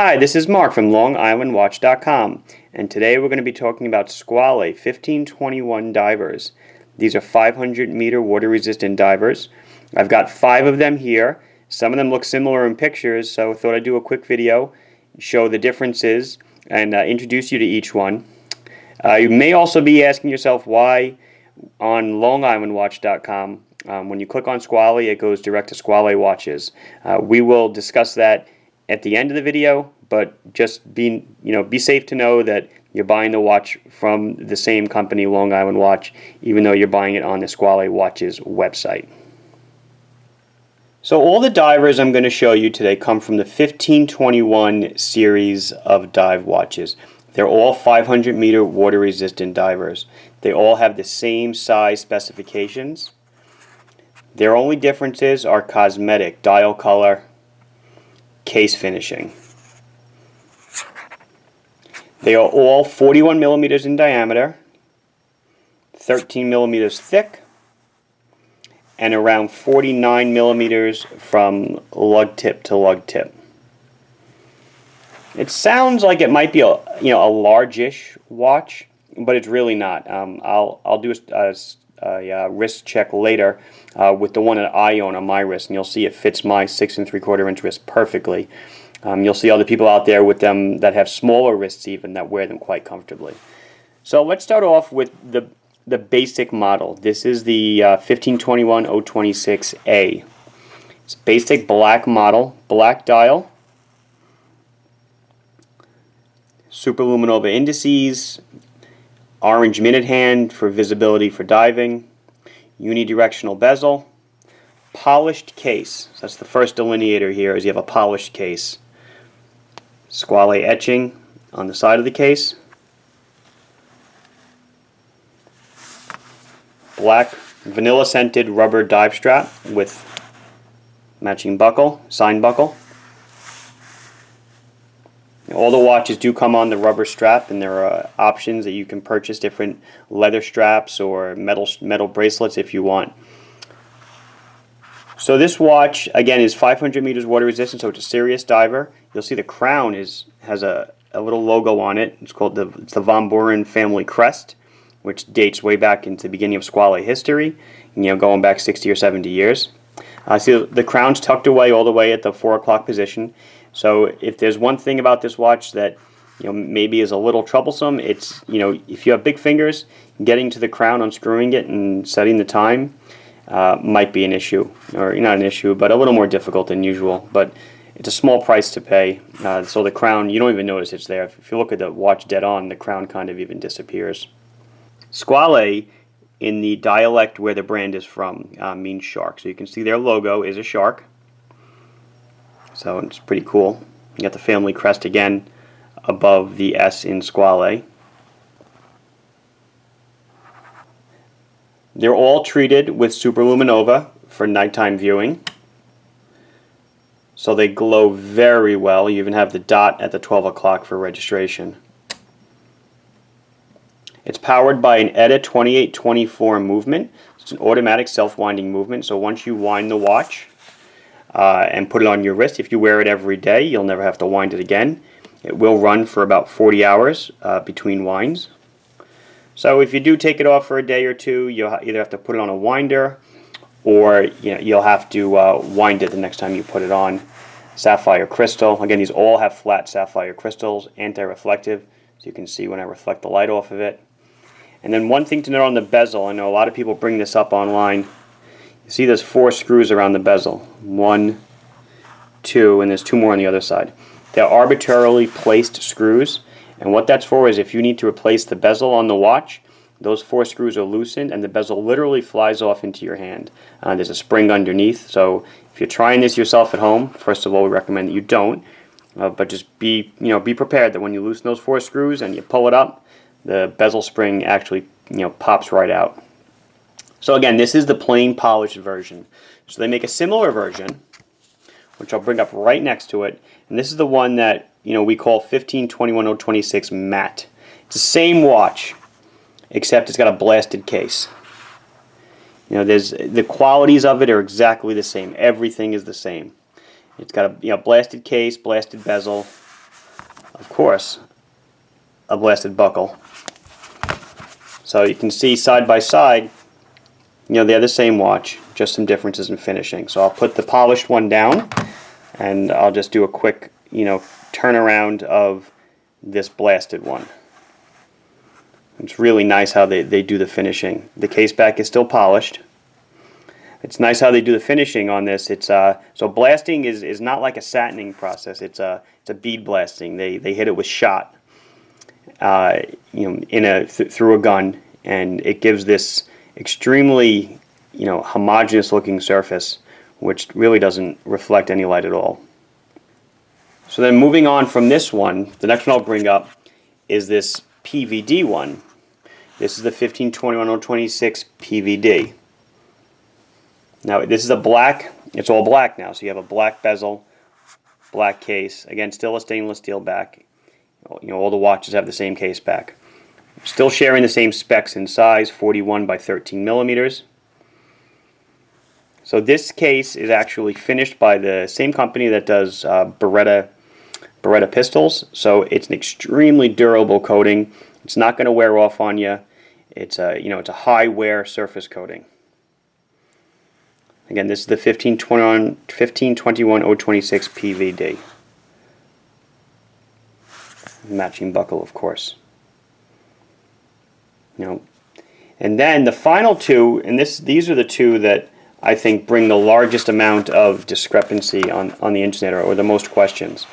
Hi, this is Mark from LongIslandWatch.com, and today we're going to be talking about Squale 1521 divers. These are 500-meter water-resistant divers. I've got 5 of them here. Some of them look similar in pictures, so I thought I'd do a quick video, show the differences, and introduce you to each one. You may also be asking yourself why on LongIslandWatch.com, when you click on Squale, it goes direct to Squale watches. We will discuss that at the end of the video, but just be safe to know that you're buying the watch from the same company, Long Island Watch, even though you're buying it on the Squale Watches website. So all the divers I'm going to show you today come from the 1521 series of dive watches. They're all 500-meter water-resistant divers. They all have the same size specifications. Their only differences are cosmetic, dial color, case finishing. They are all 41 millimeters in diameter, 13 millimeters thick, and around 49 millimeters from lug tip to lug tip. It sounds like it might be a large-ish watch, but it's really not. I'll do a wrist check later with the one that I own on my wrist, and you'll see it fits my 6 3/4 inch wrist perfectly. You'll see other people out there with them that have smaller wrists even that wear them quite comfortably. So let's start off with the basic model. This is the 1521 026A. It's a basic black model, black dial, superluminova indices, orange minute hand for visibility for diving, unidirectional bezel, polished case. So that's the first delineator here, is you have a polished case. Squale etching on the side of the case. Black vanilla scented rubber dive strap with matching buckle, sign buckle. All the watches do come on the rubber strap, and there are options that you can purchase, different leather straps or metal bracelets if you want. So this watch, again, is 500 meters water resistant, so it's a serious diver. You'll see the crown has a little logo on it. It's called the Von Buren family crest, which dates way back into the beginning of Squale history, going back 60 or 70 years. See the crown's tucked away all the way at the 4 o'clock position. So if there's one thing about this watch that maybe is a little troublesome, it's if you have big fingers, getting to the crown, unscrewing it, and setting the time might be an issue, or not an issue, but a little more difficult than usual. But it's a small price to pay. So the crown, you don't even notice it's there. If you look at the watch dead on, the crown kind of even disappears. Squale, in the dialect where the brand is from, means shark. So you can see their logo is a shark. So it's pretty cool. You got the family crest again above the S in Squale. They're all treated with superluminova for nighttime viewing. So they glow very well. You even have the dot at the 12 o'clock for registration. It's powered by an ETA 2824 movement. It's an automatic self-winding movement. So once you wind the watch and put it on your wrist, if you wear it every day, you'll never have to wind it again. It will run for about 40 hours between winds. So if you do take it off for a day or two, you'll either have to put it on a winder, or you'll have to wind it the next time you put it on. Sapphire crystal. Again, these all have flat sapphire crystals, anti-reflective, so you can see when I reflect the light off of it. And then one thing to note on the bezel, I know a lot of people bring this up online. You see there's 4 screws around the bezel. 1, 2, and there's 2 more on the other side. They're arbitrarily placed screws, and what that's for is if you need to replace the bezel on the watch, those 4 screws are loosened and the bezel literally flies off into your hand. There's a spring underneath, so if you're trying this yourself at home, first of all, we recommend that you don't, but just be prepared that when you loosen those 4 screws and you pull it up, the bezel spring actually pops right out. So again, this is the plain polished version. So they make a similar version, which I'll bring up right next to it, and this is the one that we call 1521-026 matte. It's the same watch, except it's got a blasted case. There's the qualities of it are exactly the same. Everything is the same. It's got a blasted case, blasted bezel. of course, a blasted buckle. So you can see side by side, they're the same watch, just some differences in finishing. So I'll put the polished one down, and I'll just do a quick, turnaround of this blasted one. It's really nice how they do the finishing. The case back is still polished. It's nice how they do the finishing on this. It's so blasting is not like a satining process. It's a bead blasting. They hit it with shot, through a gun, and it gives this extremely homogeneous looking surface, which really doesn't reflect any light at all. So then moving on from this one, the next one I'll bring up is this PVD one. This is the 1521-026 PVD. Now this is a black, it's all black now, so you have a black bezel, black case, again still a stainless steel back. All the watches have the same case back. Still sharing the same specs in size, 41 by 13 millimeters. So this case is actually finished by the same company that does Beretta pistols. So it's an extremely durable coating. It's not going to wear off on you. It's a high wear surface coating. Again, this is the 1521-026 PVD. Matching buckle, of course. And then the final two, and these are the two that I think bring the largest amount of discrepancy on the internet, or the most questions,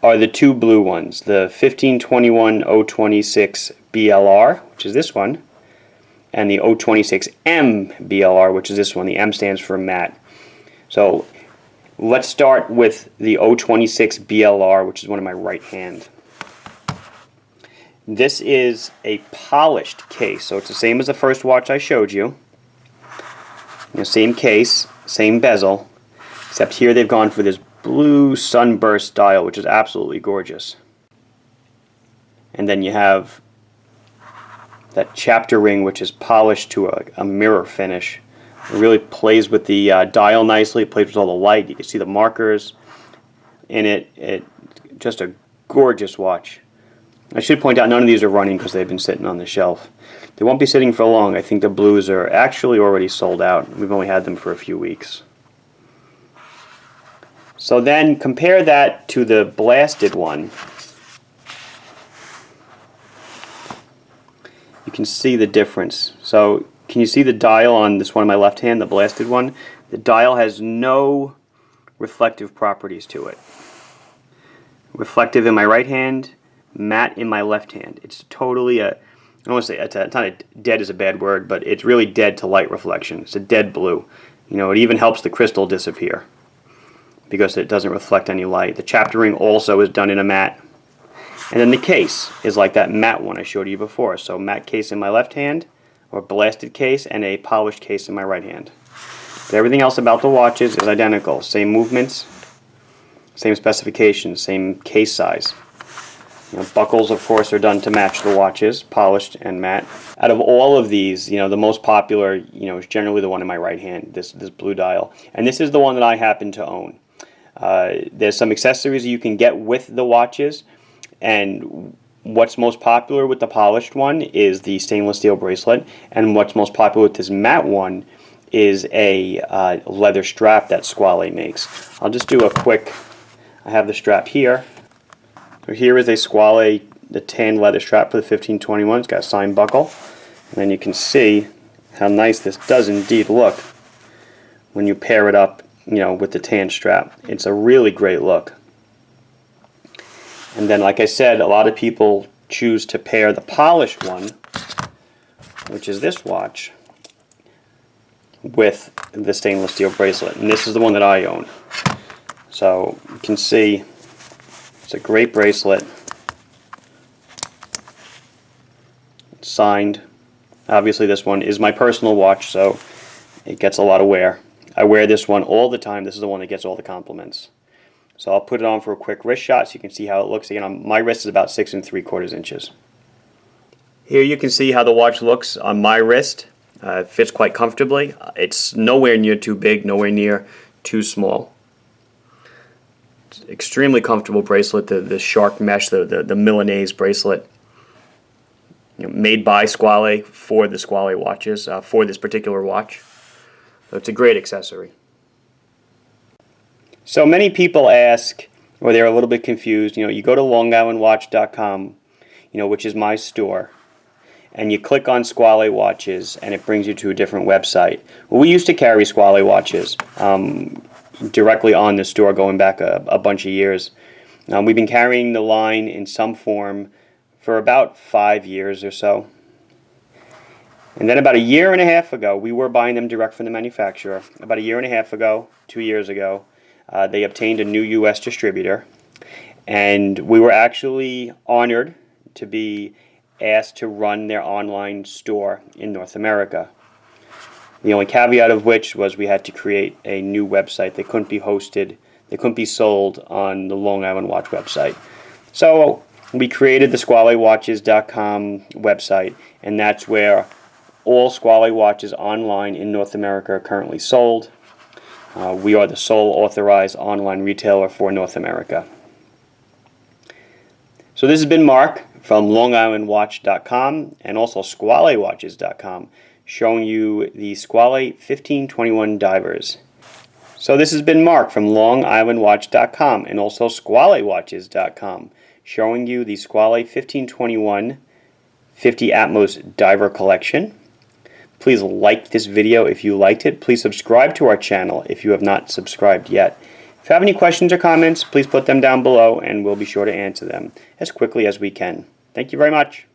are the two blue ones, the 1521-026 BLR, which is this one, and the 026M BLR, which is this one. The M stands for matte. So let's start with the 026 BLR, which is one in my right hand. This is a polished case, so it's the same as the first watch I showed you. Same case, same bezel, except here they've gone for this blue sunburst style, which is absolutely gorgeous. And then you have that chapter ring, which is polished to a mirror finish. It really plays with the dial nicely. It plays with all the light. You can see the markers in it. Just a gorgeous watch. I should point out none of these are running because they've been sitting on the shelf. They won't be sitting for long. I think the blues are actually already sold out. We've only had them for a few weeks. So then compare that to the blasted one. You can see the difference. So can you see the dial on this one in my left hand, the blasted one? The dial has no reflective properties to it. Reflective in my right hand, matte in my left hand. It's totally I don't want to say it's not dead is a bad word, but it's really dead to light reflection. It's a dead blue. It even helps the crystal disappear because it doesn't reflect any light. The chapter ring also is done in a matte. And then the case is like that matte one I showed you before. So matte case in my left hand, or blasted case, and a polished case in my right hand. But everything else about the watches is identical. Same movements, same specifications, same case size. Buckles, of course, are done to match the watches, polished and matte. Out of all of these, the most popular, is generally the one in my right hand, this blue dial. And this is the one that I happen to own. There's some accessories you can get with the watches, and what's most popular with the polished one is the stainless steel bracelet, and what's most popular with this matte one is a leather strap that Squale makes. I'll just do a quick, I have the strap here. So here is a Squale, the tan leather strap for the 1521. It's got a signed buckle. And then you can see how nice this does indeed look when you pair it up, with the tan strap. It's a really great look. And then, like I said, a lot of people choose to pair the polished one, which is this watch, with the stainless steel bracelet. And this is the one that I own. So you can see it's a great bracelet. It's signed. Obviously this one is my personal watch, so it gets a lot of wear. I wear this one all the time. This is the one that gets all the compliments. So I'll put it on for a quick wrist shot so you can see how it looks. Again, my wrist is about 6 3/4 inches. Here you can see how the watch looks on my wrist. It fits quite comfortably. It's nowhere near too big, nowhere near too small. extremely comfortable bracelet. The shark mesh, the Milanese bracelet, made by Squale for the Squale watches, for this particular watch. So it's a great accessory. So many people ask, or they're a little bit confused, you go to longislandwatch.com, which is my store, and you click on Squale watches and it brings you to a different website. Well, we used to carry Squale watches directly on the store going back a bunch of years. We've been carrying the line in some form for about 5 years or so. And then about a year and a half ago, we were buying them direct from the manufacturer. About a year and a half ago, 2 years ago, they obtained a new U.S. distributor, and we were actually honored to be asked to run their online store in North America. The only caveat of which was we had to create a new website. They couldn't be hosted, they couldn't be sold on the Long Island Watch website. So we created the SqualeWatches.com website, and that's where all Squale watches online in North America are currently sold. We are the sole authorized online retailer for North America. So this has been Mark from LongIslandWatch.com and also SqualeWatches.com, showing you the Squale 1521 divers. So this has been Mark from LongIslandWatch.com and also SqualeWatches.com, showing you the Squale 1521 50 Atmos diver collection. Please like this video if you liked it. Please subscribe to our channel if you have not subscribed yet. If you have any questions or comments, please put them down below and we'll be sure to answer them as quickly as we can. Thank you very much.